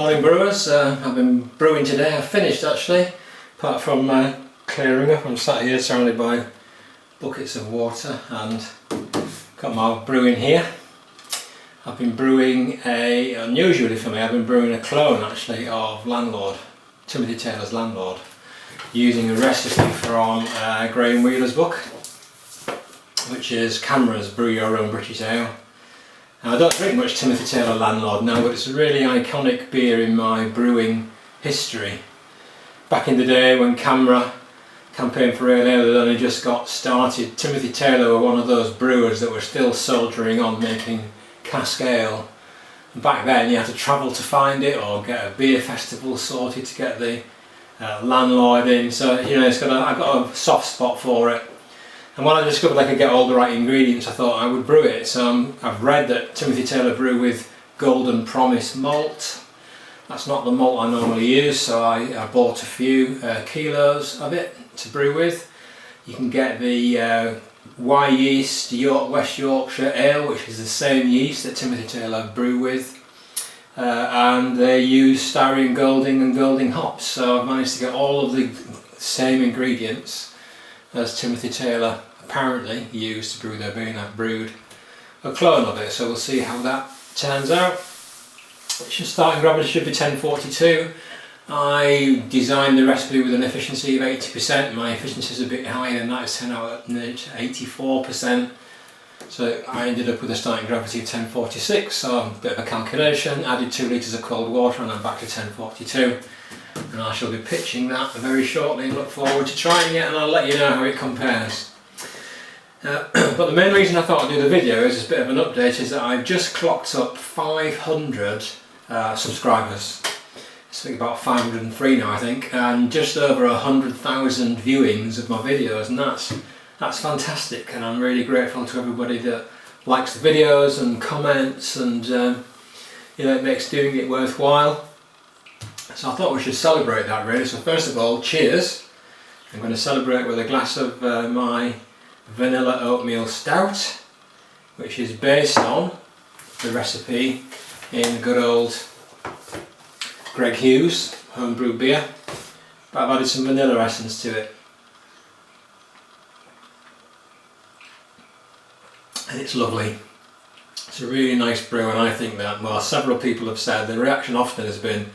Morning brewers, I've been brewing today. I've finished actually, apart from clearing up. I'm sat here surrounded by buckets of water and got my brewing here. I've been brewing unusually for me, I've been brewing a clone actually of Landlord, Timothy Taylor's Landlord, using a recipe from Grainfather's book, which is Camera's Brew Your Own British Ale. Now, I don't drink much Timothy Taylor Landlord now, but it's a really iconic beer in my brewing history. Back in the day when Camera campaign for Ale had only just got started, Timothy Taylor were one of those brewers that were still soldiering on making cask ale. And back then you had to travel to find it or get a beer festival sorted to get the Landlord in, so you know, I've got a soft spot for it. And when I discovered I could get all the right ingredients, I thought I would brew it. So I've read that Timothy Taylor brew with Golden Promise malt. That's not the malt I normally use, so I bought a few kilos of it to brew with. You can get the Y yeast West Yorkshire Ale, which is the same yeast that Timothy Taylor brew with. And they use Styrian Golding and Golding hops, so I've managed to get all of the same ingredients as Timothy Taylor apparently used to brew their beer, and I've brewed a clone of it, so we'll see how that turns out. Starting gravity should be 1042. I designed the recipe with an efficiency of 80%. My efficiency is a bit higher than that, it's 10 out of 84%. So I ended up with a starting gravity of 1046, so a bit of a calculation, added 2 litres of cold water and I'm back to 1042. And I shall be pitching that very shortly and look forward to trying it, and I'll let you know how it compares. But the main reason I thought I'd do the video is a bit of an update, is that I've just clocked up 500 subscribers. It's about 503 now I think, and just over 100,000 viewings of my videos, and that's fantastic, and I'm really grateful to everybody that likes the videos and comments, and you know, it makes doing it worthwhile. So I thought we should celebrate that really. So first of all, cheers. I'm going to celebrate with a glass of my vanilla oatmeal stout, which is based on the recipe in good old Greg Hughes homebrew beer, but I've added some vanilla essence to it. And it's lovely. It's a really nice brew, and I think that, well, several people have said the reaction often has been,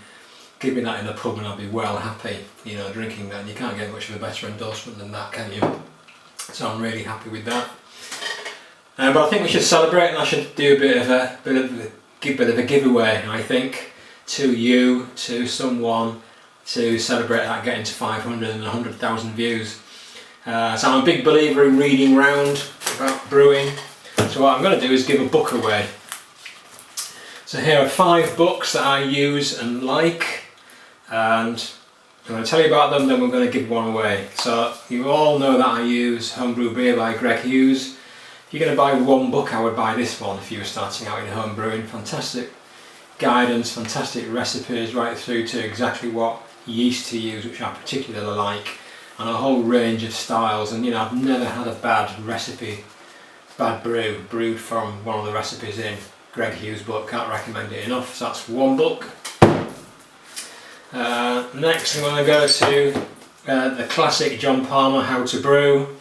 give me that in the pub and I'll be well happy, you know, drinking that. And you can't get much of a better endorsement than that, can you? So I'm really happy with that. But I think we should celebrate, and I should do a bit of a giveaway, I think, to you, to someone, to celebrate that getting to 500 and 100,000 views. So I'm a big believer in reading round about brewing. So what I'm going to do is give a book away. So here are 5 books that I use and like, and I'm going to tell you about them, then we're going to give one away. So you all know that I use Homebrew Beer by Greg Hughes. If you're going to buy one book, I would buy this one if you were starting out in home brewing. Fantastic guidance, fantastic recipes, right through to exactly what yeast to use, which I particularly like, and a whole range of styles. And you know, I've never had a bad recipe, bad brew brewed from one of the recipes in Greg Hughes' book. Can't recommend it enough. So that's one book. Next I'm going to go to the classic John Palmer How to Brew.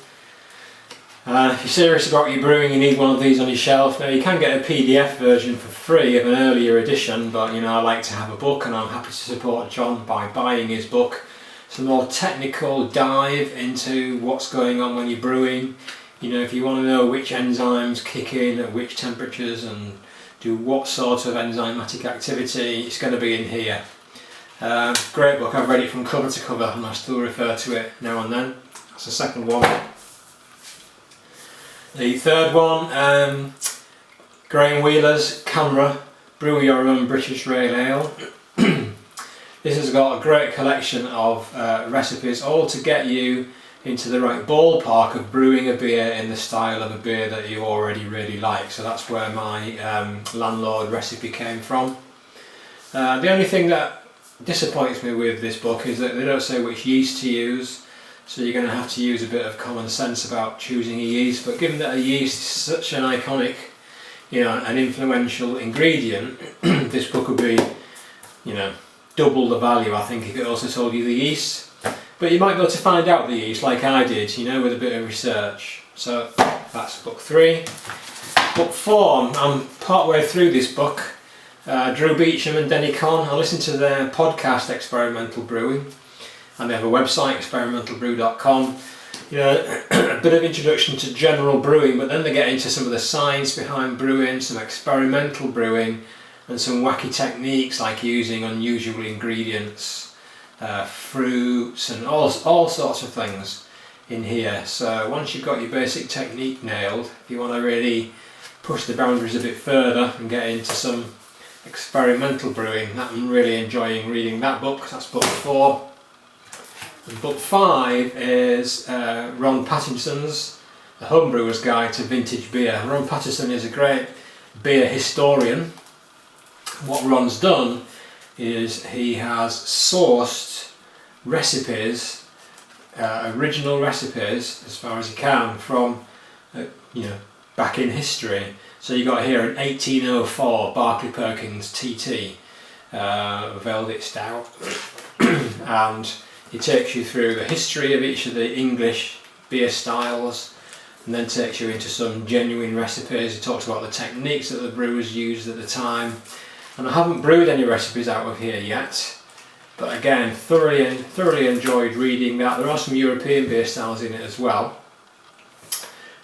If you're serious about your brewing, you need one of these on your shelf. Now you can get a PDF version for free of an earlier edition, but you know, I like to have a book, and I'm happy to support John by buying his book. It's a more technical dive into what's going on when you're brewing. You know, if you want to know which enzymes kick in at which temperatures and do what sort of enzymatic activity, it's going to be in here. Great book, I've read it from cover to cover and I still refer to it now and then. That's the second one. The third one, Grainfather's Camera Brew Your Own British Rail Ale. This has got a great collection of recipes, all to get you into the right ballpark of brewing a beer in the style of a beer that you already really like. So that's where my Landlord recipe came from. The only thing that disappoints me with this book is that they don't say which yeast to use, so you're going to have to use a bit of common sense about choosing a yeast. But given that a yeast is such an iconic, you know, an influential ingredient, this book would be you know, double the value, I think, if it also told you the yeast. But you might be able to find out the yeast like I did, you know, with a bit of research. So that's book 3. Book 4, I'm partway through this book. Drew Beecham and Denny Conn. I listened to their podcast Experimental Brewing, and they have a website, experimentalbrew.com. You know, a bit of introduction to general brewing, but then they get into some of the science behind brewing, some experimental brewing, and some wacky techniques like using unusual ingredients, fruits, and all sorts of things in here. So once you've got your basic technique nailed, if you want to really push the boundaries a bit further and get into some experimental brewing, I'm really enjoying reading that book. That's book 4. And book 5 is Ron Pattinson's The Homebrewer's Guide to Vintage Beer. Ron Pattinson is a great beer historian. What Ron's done is he has sourced recipes, original recipes as far as he can from you know, back in history. So you got here an 1804 Barclay Perkins TT Velvet Stout, and he takes you through the history of each of the English beer styles, and then takes you into some genuine recipes. He talks about the techniques that the brewers used at the time. And I haven't brewed any recipes out of here yet, but again, thoroughly enjoyed reading that. There are some European beer styles in it as well.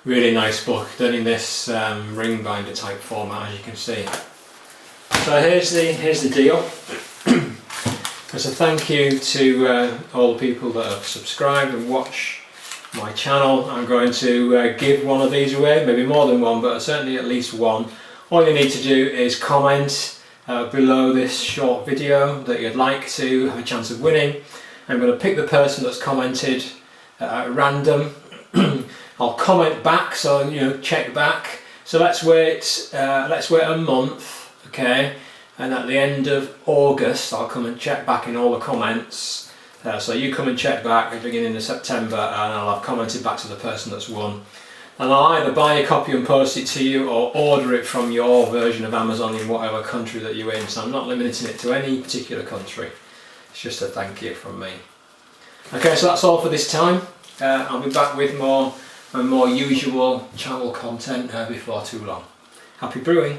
Really nice book, done in this ring binder type format, as you can see. So here's the deal. As a thank you to all the people that have subscribed and watch my channel, I'm going to give one of these away, maybe more than one, but certainly at least one. All you need to do is comment below this short video that you'd like to have a chance of winning. I'm going to pick the person that's commented at random. I'll comment back, so you know, check back. So let's wait a month, okay? And at the end of August, I'll come and check back in all the comments. So you come and check back at the beginning of September, and I'll have commented back to the person that's won. And I'll either buy a copy and post it to you, or order it from your version of Amazon in whatever country that you're in. So I'm not limiting it to any particular country. It's just a thank you from me. Okay, so that's all for this time. I'll be back with more usual channel content before too long. Happy brewing!